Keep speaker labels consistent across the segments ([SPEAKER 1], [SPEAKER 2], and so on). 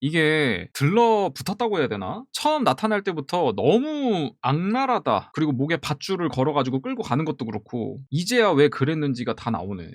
[SPEAKER 1] 이게 들러붙었다고 해야 되나? 처음 나타날 때부터 너무 악랄하다. 그리고 목에 밧줄을 걸어가지고 끌고 가는 것도 그렇고 이제야 왜 그랬는지가 다 나오네.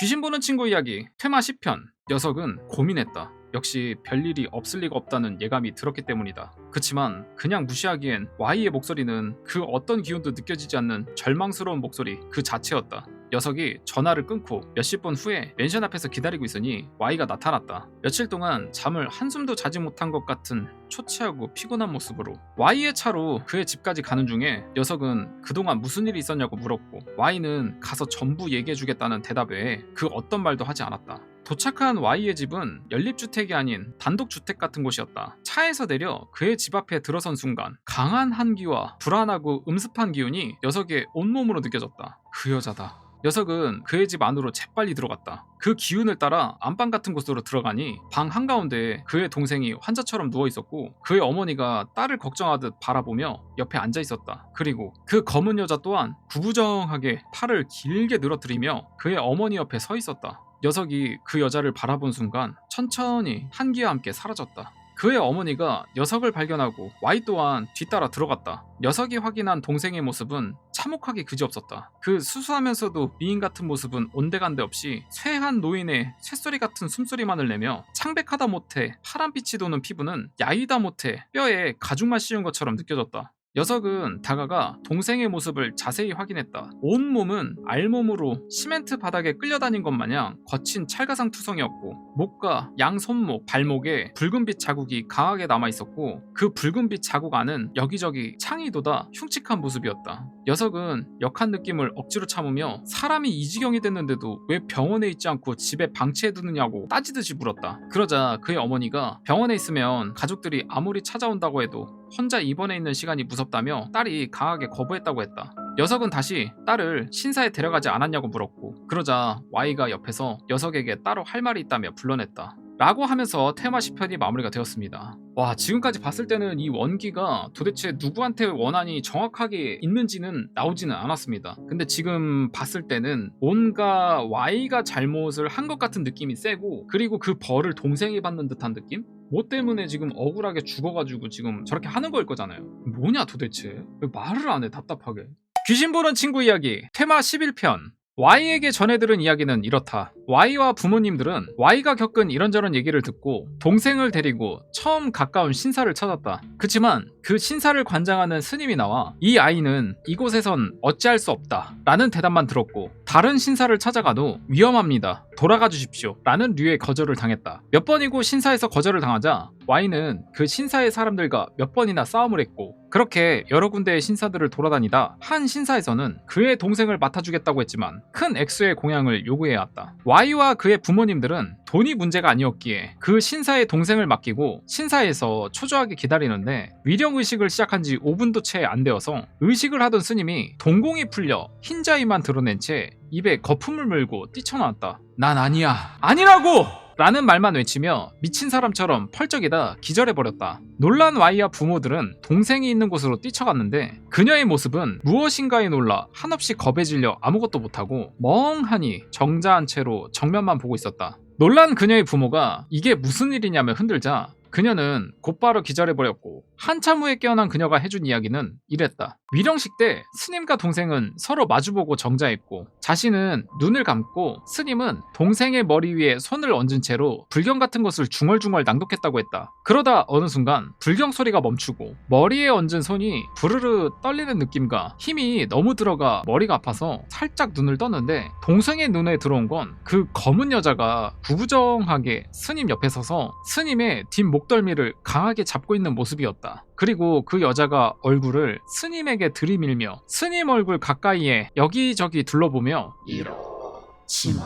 [SPEAKER 1] 귀신 보는 친구 이야기 테마 10편. 녀석은 고민했다. 역시 별일이 없을 리가 없다는 예감이 들었기 때문이다. 그치만 그냥 무시하기엔 Y의 목소리는 그 어떤 기운도 느껴지지 않는 절망스러운 목소리 그 자체였다. 녀석이 전화를 끊고 몇십 분 후에 맨션 앞에서 기다리고 있으니 Y가 나타났다. 며칠 동안 잠을 한숨도 자지 못한 것 같은 초췌하고 피곤한 모습으로 Y의 차로 그의 집까지 가는 중에 녀석은 그동안 무슨 일이 있었냐고 물었고 Y는 가서 전부 얘기해주겠다는 대답 외에 그 어떤 말도 하지 않았다. 도착한 Y의 집은 연립주택이 아닌 단독주택 같은 곳이었다. 차에서 내려 그의 집 앞에 들어선 순간 강한 한기와 불안하고 음습한 기운이 녀석의 온몸으로 느껴졌다. 그 여자다. 녀석은 그의 집 안으로 재빨리 들어갔다. 그 기운을 따라 안방 같은 곳으로 들어가니 방 한가운데에 그의 동생이 환자처럼 누워있었고 그의 어머니가 딸을 걱정하듯 바라보며 옆에 앉아있었다. 그리고 그 검은 여자 또한 구부정하게 팔을 길게 늘어뜨리며 그의 어머니 옆에 서 있었다. 녀석이 그 여자를 바라본 순간 천천히 한기와 함께 사라졌다. 그의 어머니가 녀석을 발견하고 Y 또한 뒤따라 들어갔다. 녀석이 확인한 동생의 모습은 참혹하기 그지없었다. 그 수수하면서도 미인 같은 모습은 온데간데 없이 쇠한 노인의 쇳소리 같은 숨소리만을 내며 창백하다 못해 파란빛이 도는 피부는 야위다 못해 뼈에 가죽만 씌운 것처럼 느껴졌다. 녀석은 다가가 동생의 모습을 자세히 확인했다. 온몸은 알몸으로 시멘트 바닥에 끌려다닌 것 마냥 거친 찰가상 투성이었고 목과 양 손목, 발목에 붉은빛 자국이 강하게 남아있었고 그 붉은빛 자국 안은 여기저기 창이 돋아 흉측한 모습이었다. 녀석은 역한 느낌을 억지로 참으며 사람이 이 지경이 됐는데도 왜 병원에 있지 않고 집에 방치해두느냐고 따지듯이 물었다. 그러자 그의 어머니가 병원에 있으면 가족들이 아무리 찾아온다고 해도 혼자 입원해 있는 시간이 무섭다며 딸이 강하게 거부했다고 했다. 녀석은 다시 딸을 신사에 데려가지 않았냐고 물었고 그러자 Y가 옆에서 녀석에게 따로 할 말이 있다며 불러냈다. 라고 하면서 테마 10편이 마무리가 되었습니다. 와, 지금까지 봤을 때는 이 원기가 도대체 누구한테 원한이 정확하게 있는지는 나오지는 않았습니다. 근데 지금 봤을 때는 뭔가 Y가 잘못을 한 것 같은 느낌이 세고 그리고 그 벌을 동생이 받는 듯한 느낌? 뭐 때문에 지금 억울하게 죽어가지고 지금 저렇게 하는 거일 거잖아요. 뭐냐 도대체? 왜 말을 안 해 답답하게. 귀신 보는 친구 이야기 테마 11편. Y에게 전해들은 이야기는 이렇다. Y와 부모님들은 Y가 겪은 이런저런 얘기를 듣고 동생을 데리고 처음 가까운 신사를 찾았다. 그치만 그 신사를 관장하는 스님이 나와 이 아이는 이곳에선 어찌할 수 없다 라는 대답만 들었고 다른 신사를 찾아가도 위험합니다. 돌아가 주십시오 라는 류의 거절을 당했다. 몇 번이고 신사에서 거절을 당하자 Y는 그 신사의 사람들과 몇 번이나 싸움을 했고 그렇게 여러 군데의 신사들을 돌아다니다 한 신사에서는 그의 동생을 맡아주겠다고 했지만 큰 액수의 공양을 요구해왔다. Y와 그의 부모님들은 돈이 문제가 아니었기에 그 신사의 동생을 맡기고 신사에서 초조하게 기다리는데 위령의식을 시작한 지 5분도 채 안 되어서 의식을 하던 스님이 동공이 풀려 흰자위만 드러낸 채 입에 거품을 물고 뛰쳐나왔다. 난 아니야. 아니라고! 라는 말만 외치며 미친 사람처럼 펄쩍이다 기절해버렸다. 놀란 Y와 부모들은 동생이 있는 곳으로 뛰쳐갔는데 그녀의 모습은 무엇인가에 놀라 한없이 겁에 질려 아무것도 못하고 멍하니 정자한 채로 정면만 보고 있었다. 놀란 그녀의 부모가 이게 무슨 일이냐며 흔들자 그녀는 곧바로 기절해버렸고 한참 후에 깨어난 그녀가 해준 이야기는 이랬다. 위령식 때 스님과 동생은 서로 마주보고 정자했고 자신은 눈을 감고 스님은 동생의 머리 위에 손을 얹은 채로 불경 같은 것을 중얼중얼 낭독했다고 했다. 그러다 어느 순간 불경 소리가 멈추고 머리에 얹은 손이 부르르 떨리는 느낌과 힘이 너무 들어가 머리가 아파서 살짝 눈을 떴는데 동생의 눈에 들어온 건 그 검은 여자가 구부정하게 스님 옆에 서서 스님의 뒷 목덜미를 강하게 잡고 있는 모습이었다. 그리고 그 여자가 얼굴을 스님에게 들이밀며 스님 얼굴 가까이에 여기저기 둘러보며
[SPEAKER 2] 이러지마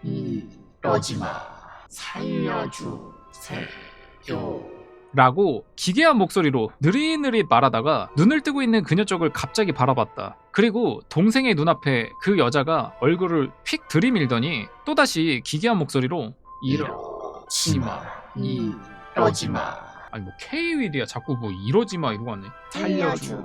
[SPEAKER 2] 이러지마 살려주세요
[SPEAKER 1] 라고 기괴한 목소리로 느릿느릿 말하다가 눈을 뜨고 있는 그녀 쪽을 갑자기 바라봤다. 그리고 동생의 눈앞에 그 여자가 얼굴을 휙 들이밀더니 또다시 기괴한 목소리로
[SPEAKER 2] 이러지마 이러지마
[SPEAKER 1] 아니 뭐 K-윌이야 자꾸 뭐 이러지마 이러고 왔네.
[SPEAKER 2] 살려주세요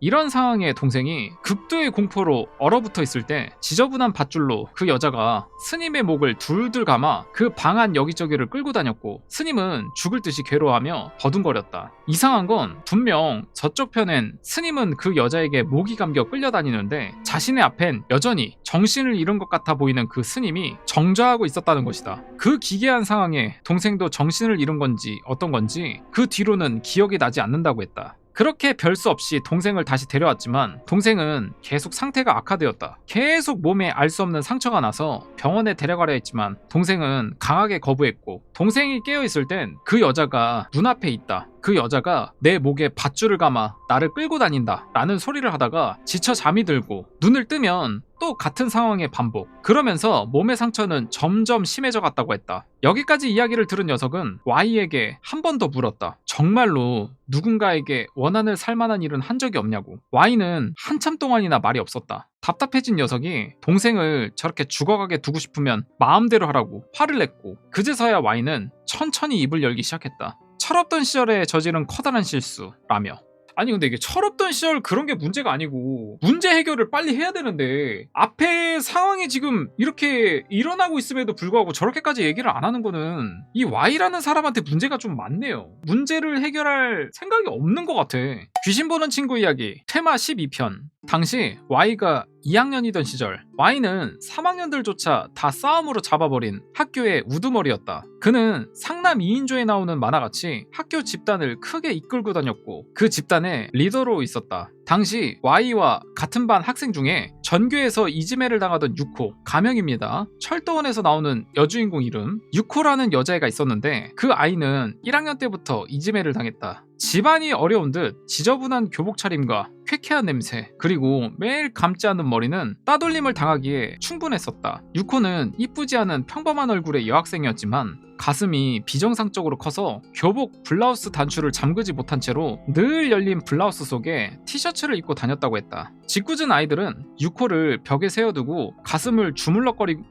[SPEAKER 1] 이런 상황에 동생이 극도의 공포로 얼어붙어 있을 때 지저분한 밧줄로 그 여자가 스님의 목을 둘둘 감아 그 방 안 여기저기를 끌고 다녔고 스님은 죽을 듯이 괴로워하며 버둥거렸다. 이상한 건 분명 저쪽 편엔 스님은 그 여자에게 목이 감겨 끌려다니는데 자신의 앞엔 여전히 정신을 잃은 것 같아 보이는 그 스님이 정좌하고 있었다는 것이다. 그 기괴한 상황에 동생도 정신을 잃은 건지 어떤 건지 그 뒤로는 기억이 나지 않는다고 했다. 그렇게 별 수 없이 동생을 다시 데려왔지만 동생은 계속 상태가 악화되었다. 계속 몸에 알 수 없는 상처가 나서 병원에 데려가려 했지만 동생은 강하게 거부했고 동생이 깨어있을 땐 그 여자가 눈앞에 있다. 그 여자가 내 목에 밧줄을 감아 나를 끌고 다닌다 라는 소리를 하다가 지쳐 잠이 들고 눈을 뜨면 또 같은 상황의 반복. 그러면서 몸의 상처는 점점 심해져 갔다고 했다. 여기까지 이야기를 들은 녀석은 Y에게 한 번 더 물었다. 정말로 누군가에게 원한을 살 만한 일은 한 적이 없냐고. Y는 한참 동안이나 말이 없었다. 답답해진 녀석이 동생을 저렇게 죽어가게 두고 싶으면 마음대로 하라고 화를 냈고 그제서야 Y는 천천히 입을 열기 시작했다. 철없던 시절에 저지른 커다란 실수라며. 아니 근데 이게 철없던 시절 그런 게 문제가 아니고 문제 해결을 빨리 해야 되는데 앞에 상황이 지금 이렇게 일어나고 있음에도 불구하고 저렇게까지 얘기를 안 하는 거는 이 Y라는 사람한테 문제가 좀 많네요. 문제를 해결할 생각이 없는 것 같아. 귀신 보는 친구 이야기 테마 12편. 당시 Y가 2학년이던 시절 Y는 3학년들조차 다 싸움으로 잡아버린 학교의 우두머리였다. 그는 상남 2인조에 나오는 만화같이 학교 집단을 크게 이끌고 다녔고 그 집단의 리더로 있었다. 당시 Y와 같은 반 학생 중에 전교에서 이지매를 당하던 유코, 가명입니다. 철도원에서 나오는 여주인공 이름 유코라는 여자애가 있었는데 그 아이는 1학년 때부터 이지매를 당했다. 집안이 어려운 듯 지저분한 교복 차림과 쾌쾌한 냄새 그리고 매일 감지 않은 머리는 따돌림을 당하기에 충분했었다. 유코는 이쁘지 않은 평범한 얼굴의 여학생이었지만 가슴이 비정상적으로 커서 교복 블라우스 단추를 잠그지 못한 채로 늘 열린 블라우스 속에 티셔츠를 입고 다녔다고 했다. 짓궂은 아이들은 유코를 벽에 세워두고 가슴을 주물럭거리며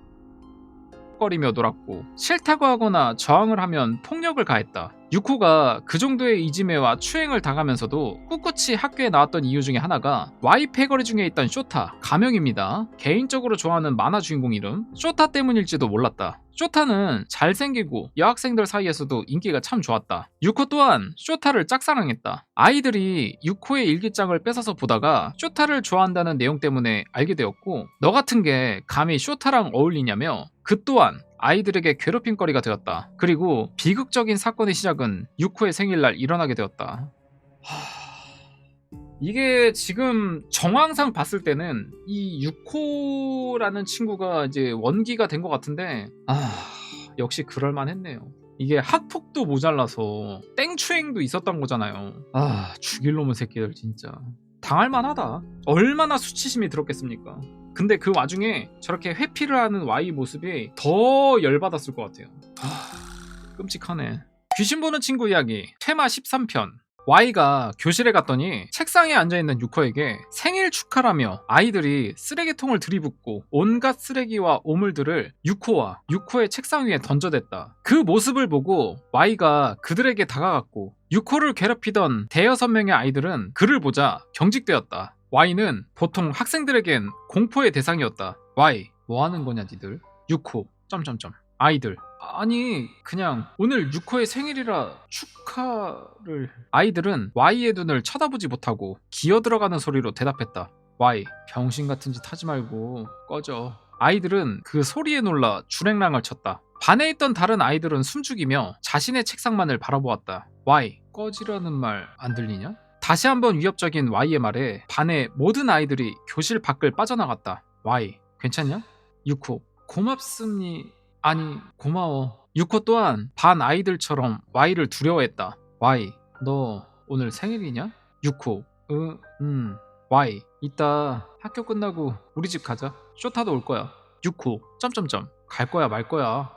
[SPEAKER 1] 놀았고 싫다고 하거나 저항을 하면 폭력을 가했다. 유코가 그 정도의 이지매와 추행을 당하면서도 꿋꿋이 학교에 나왔던 이유 중에 하나가 Y 패거리 중에 있던 쇼타, 가명입니다. 개인적으로 좋아하는 만화 주인공 이름 쇼타 때문일지도 몰랐다. 쇼타는 잘생기고 여학생들 사이에서도 인기가 참 좋았다. 유코 또한 쇼타를 짝사랑했다. 아이들이 유코의 일기장을 뺏어서 보다가 쇼타를 좋아한다는 내용 때문에 알게 되었고 너 같은 게 감히 쇼타랑 어울리냐며 그 또한 아이들에게 괴롭힘거리가 되었다. 그리고 비극적인 사건의 시작은 유코의 생일날 일어나게 되었다. 이게 지금 정황상 봤을 때는 이 유코라는 친구가 이제 원기가 된 것 같은데 역시 그럴만 했네요. 이게 학폭도 모자라서 땡추행도 있었던 거잖아요. 죽일 놈의 새끼들 진짜 당할만하다. 얼마나 수치심이 들었겠습니까. 근데 그 와중에 저렇게 회피를 하는 Y 모습이 더 열받았을 것 같아요. 끔찍하네. 귀신 보는 친구 이야기 테마 13편. Y가 교실에 갔더니 책상에 앉아있는 유코에게 생일 축하라며 아이들이 쓰레기통을 들이붓고 온갖 쓰레기와 오물들을 유코와 유코의 책상 위에 던져댔다. 그 모습을 보고 Y가 그들에게 다가갔고 유코를 괴롭히던 대여섯 명의 아이들은 그를 보자 경직되었다. Y는 보통 학생들에겐 공포의 대상이었다. Y, 뭐 하는 거냐 니들? 유코, 아이들. 아니 그냥 오늘 유코의 생일이라 축하를. 아이들은 Y의 눈을 쳐다보지 못하고 기어들어가는 소리로 대답했다. Y, 병신 같은 짓 하지 말고 꺼져. 아이들은 그 소리에 놀라 주랭랑을 쳤다. 반에 있던 다른 아이들은 숨죽이며 자신의 책상만을 바라보았다. Y, 꺼지라는 말 안 들리냐? 다시 한번 위협적인 Y의 말에 반의 모든 아이들이 교실 밖을 빠져나갔다. Y, 괜찮냐? 유코, 고맙습니. 아니, 고마워. 유코 또한 반 아이들처럼 Y를 두려워했다. Y, 너 오늘 생일이냐? 유코, Y, 이따 학교 끝나고 우리 집 가자. 쇼타도 올 거야. 유코, 갈 거야 말 거야.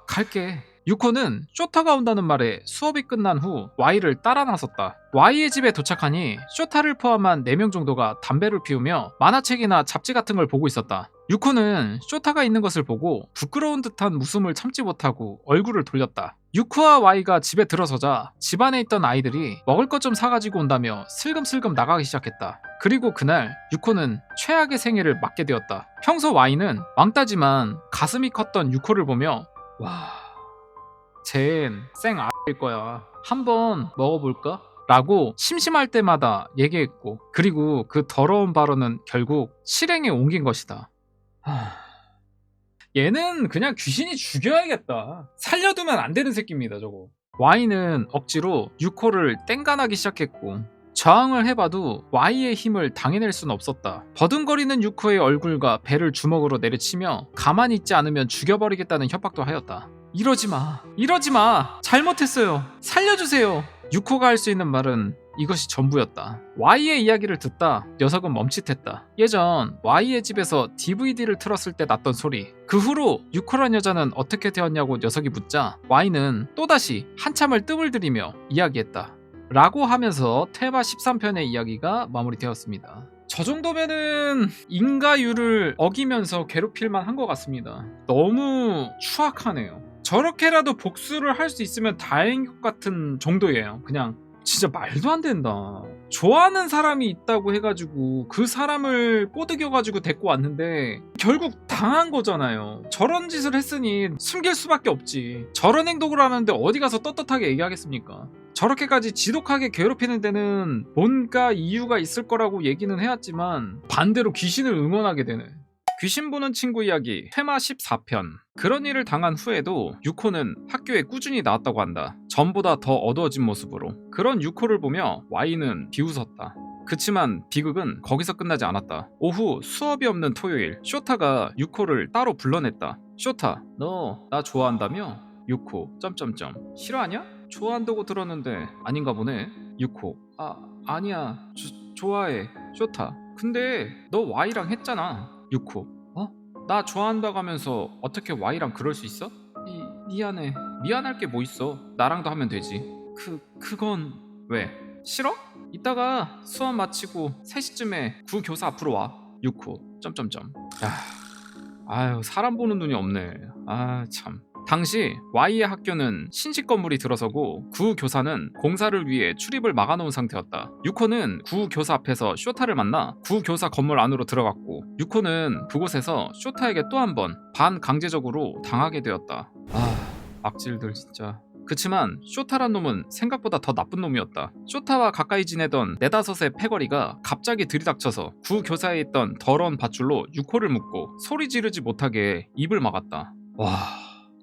[SPEAKER 1] 갈게. 유코는 쇼타가 온다는 말에 수업이 끝난 후 Y를 따라 나섰다. Y의 집에 도착하니 쇼타를 포함한 4명 정도가 담배를 피우며 만화책이나 잡지 같은 걸 보고 있었다. 유코는 쇼타가 있는 것을 보고 부끄러운 듯한 웃음을 참지 못하고 얼굴을 돌렸다. 유코와 Y가 집에 들어서자 집안에 있던 아이들이 먹을 것 좀 사가지고 온다며 슬금슬금 나가기 시작했다. 그리고 그날 유코는 최악의 생애를 맞게 되었다. 평소 Y는 왕따지만 가슴이 컸던 유코를 보며 와... 쟨 생 X일 거야. 한번 먹어볼까? 라고 심심할 때마다 얘기했고, 그리고 그 더러운 발언은 결국 실행에 옮긴 것이다. 얘는 그냥 귀신이 죽여야겠다. 살려두면 안 되는 새끼입니다, 저거. Y는 억지로 유코를 땡간하기 시작했고, 저항을 해봐도 Y의 힘을 당해낼 수는 없었다. 버둥거리는 유코의 얼굴과 배를 주먹으로 내려치며 가만히 있지 않으면 죽여버리겠다는 협박도 하였다. 이러지 마. 잘못했어요. 살려주세요. 유코가 할 수 있는 말은 이것이 전부였다. Y의 이야기를 듣다 녀석은 멈칫했다. 예전 Y의 집에서 DVD를 틀었을 때 났던 소리. 그 후로 유코란 여자는 어떻게 되었냐고 녀석이 묻자 Y는 또다시 한참을 뜸을 들이며 이야기했다. 라고 하면서 테마 13편의 이야기가 마무리되었습니다. 저 정도면은 인가율을 어기면서 괴롭힐만 한 것 같습니다. 너무 추악하네요. 저렇게라도 복수를 할 수 있으면 다행인 것 같은 정도예요. 그냥 진짜 말도 안 된다. 좋아하는 사람이 있다고 해가지고 그 사람을 꼬드겨가지고 데리고 왔는데 결국 당한 거잖아요. 저런 짓을 했으니 숨길 수밖에 없지. 저런 행동을 하는데 어디 가서 떳떳하게 얘기하겠습니까? 저렇게까지 지독하게 괴롭히는 데는 뭔가 이유가 있을 거라고 얘기는 해왔지만 반대로 귀신을 응원하게 되네. 귀신 보는 친구 이야기 테마 14편. 그런 일을 당한 후에도 유코는 학교에 꾸준히 나왔다고 한다. 전보다 더 어두워진 모습으로. 그런 유코를 보며 Y는 비웃었다. 그치만 비극은 거기서 끝나지 않았다. 오후 수업이 없는 토요일, 쇼타가 유코를 따로 불러냈다. 쇼타, 너 나 좋아한다며? 유코, 싫어하냐? 좋아한다고 들었는데 아닌가 보네. 유코, 아니야. 좋아해. 쇼타, 근데 너 Y랑 했잖아. 유코, 나 좋아한다고 하면서 어떻게 Y랑 그럴 수 있어? 미안해. 미안할 게 뭐 있어. 나랑도 하면 되지. 그건 왜? 싫어? 이따가 수업 마치고 3시쯤에 구 교사 앞으로 와. 유코, 아유, 사람 보는 눈이 없네. 참. 당시 Y의 학교는 신식 건물이 들어서고 구 교사는 공사를 위해 출입을 막아놓은 상태였다. 유코는 구 교사 앞에서 쇼타를 만나 구 교사 건물 안으로 들어갔고, 유코는 그곳에서 쇼타에게 또 한 번 반강제적으로 당하게 되었다. 악질들 진짜. 그치만 쇼타란 놈은 생각보다 더 나쁜 놈이었다. 쇼타와 가까이 지내던 4-5의 패거리가 갑자기 들이닥쳐서 구 교사에 있던 더러운 밧줄로 유코를 묶고 소리 지르지 못하게 입을 막았다. 와...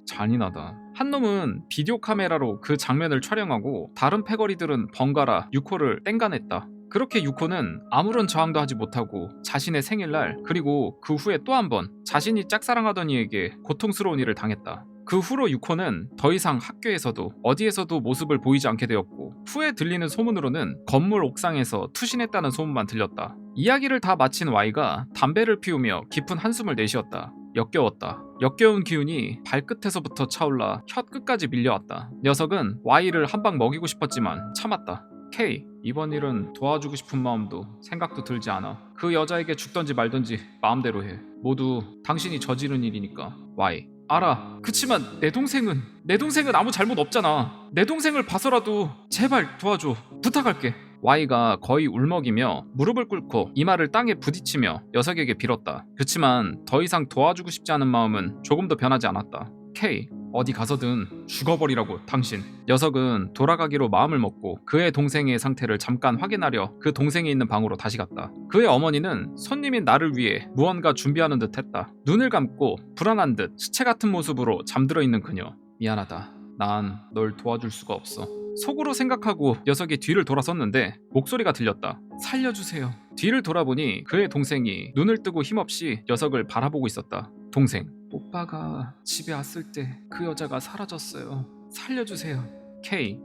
[SPEAKER 1] 잔인하다. 한 놈은 비디오 카메라로 그 장면을 촬영하고 다른 패거리들은 번갈아 유코를 땡간했다. 그렇게 유코는 아무런 저항도 하지 못하고 자신의 생일날, 그리고 그 후에 또 한 번 자신이 짝사랑하던 이에게 고통스러운 일을 당했다. 그 후로 유코는 더 이상 학교에서도 어디에서도 모습을 보이지 않게 되었고, 후에 들리는 소문으로는 건물 옥상에서 투신했다는 소문만 들렸다. 이야기를 다 마친 Y가 담배를 피우며 깊은 한숨을 내쉬었다. 역겨웠다. 역겨운 기운이 발끝에서부터 차올라 혀 끝까지 밀려왔다. 녀석은 Y를 한 방 먹이고 싶었지만 참았다. K, 이번 일은 도와주고 싶은 마음도 생각도 들지 않아. 그 여자에게 죽던지 말던지 마음대로 해. 모두 당신이 저지른 일이니까. Y, 알아. 그치만 내 동생은 아무 잘못 없잖아. 내 동생을 봐서라도 제발 도와줘. 부탁할게. Y가 거의 울먹이며 무릎을 꿇고 이마를 땅에 부딪히며 녀석에게 빌었다. 그치만 더 이상 도와주고 싶지 않은 마음은 조금도 변하지 않았다. K, 어디 가서든 죽어버리라고 당신. 녀석은 돌아가기로 마음을 먹고 그의 동생의 상태를 잠깐 확인하려 그 동생이 있는 방으로 다시 갔다. 그의 어머니는 손님인 나를 위해 무언가 준비하는 듯 했다. 눈을 감고 불안한 듯 시체 같은 모습으로 잠들어 있는 그녀. 미안하다. 난 널 도와줄 수가 없어. 속으로 생각하고 녀석이 뒤를 돌아섰는데 목소리가 들렸다. 살려주세요. 뒤를 돌아보니 그의 동생이 눈을 뜨고 힘없이 녀석을 바라보고 있었다. 동생, 오빠가 집에 왔을 때 그 여자가 사라졌어요. 살려주세요. K...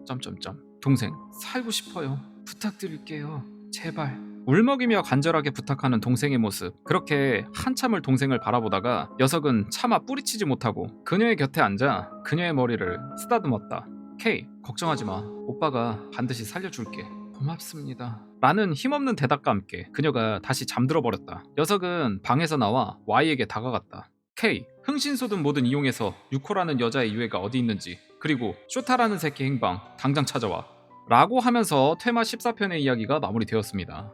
[SPEAKER 1] 동생, 살고 싶어요. 부탁드릴게요. 제발. 울먹이며 간절하게 부탁하는 동생의 모습. 그렇게 한참을 동생을 바라보다가 녀석은 차마 뿌리치지 못하고 그녀의 곁에 앉아 그녀의 머리를 쓰다듬었다. K, 걱정하지 마. 오빠가 반드시 살려줄게. 고맙습니다. 라는 힘없는 대답과 함께 그녀가 다시 잠들어 버렸다. 녀석은 방에서 나와 Y에게 다가갔다. K, 흥신소든 뭐든 이용해서 유코라는 여자의 유해가 어디 있는지, 그리고 쇼타라는 새끼 행방 당장 찾아와. 라고 하면서 퇴마 14편의 이야기가 마무리되었습니다.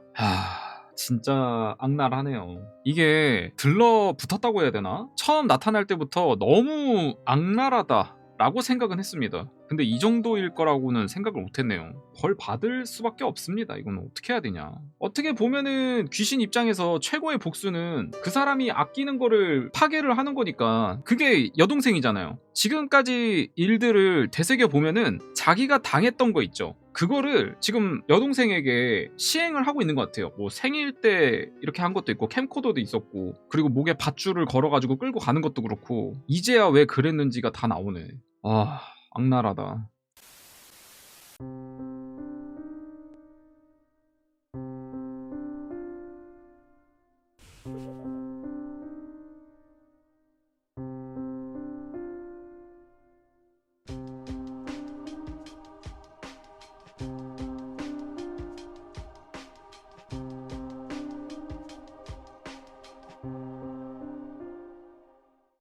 [SPEAKER 1] 진짜 악랄하네요. 이게 들러붙었다고 해야 되나? 처음 나타날 때부터 너무 악랄하다 라고 생각은 했습니다. 근데 이 정도일 거라고는 생각을 못했네요. 벌 받을 수밖에 없습니다. 이건 어떻게 해야 되냐. 어떻게 보면은 귀신 입장에서 최고의 복수는 그 사람이 아끼는 거를 파괴를 하는 거니까 그게 여동생이잖아요. 지금까지 일들을 되새겨 보면은 자기가 당했던 거 있죠. 그거를 지금 여동생에게 시행을 하고 있는 것 같아요. 뭐 생일 때 이렇게 한 것도 있고 캠코더도 있었고, 그리고 목에 밧줄을 걸어가지고 끌고 가는 것도 그렇고, 이제야 왜 그랬는지가 다 나오네. 악랄하다.